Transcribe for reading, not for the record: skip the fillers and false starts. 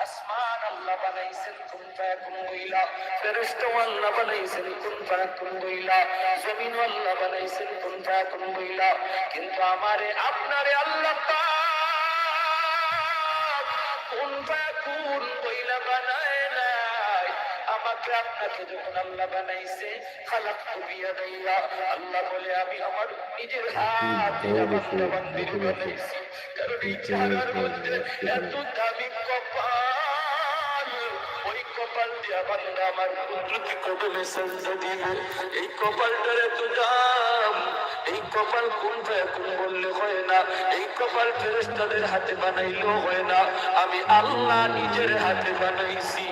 আসমান আল্লাহ বানাইছেন কুন ফায়াকুন হইলা, ফেরেশতা আল্লাহ বানাইছেন কুন ফায়াকুন হইলা, জমিন আল্লাহ বানাইছেন কুন ফায়াকুন হইলা। কিন্তু আমারে আপনারে আল্লাহ পাক কুন ফায়াকুন হইলা বানায় নাই। আমাকে আপনাকে যখন আল্লাহ বানাইছে, খালাকতু বিয়াদাইয়া, আল্লাহ বলে আমি আমার নিজের হাত দিয়ে বান্দা বান্দির বানাইছি। কারণ এই চেহারার মধ্যে এত দামি কপাল, ওই কপাল দিয়া বান্দা আমার কুদরতি কদমে সেজদা দিবে। এই কপালটার এত দাম, এই কপাল কুন ফায়াকুন বললে হয় না, এই কপাল ফেরেশতাদের হাতে বানাইলেও হয় না, আমি আল্লাহ নিজের হাতে বানাইছি।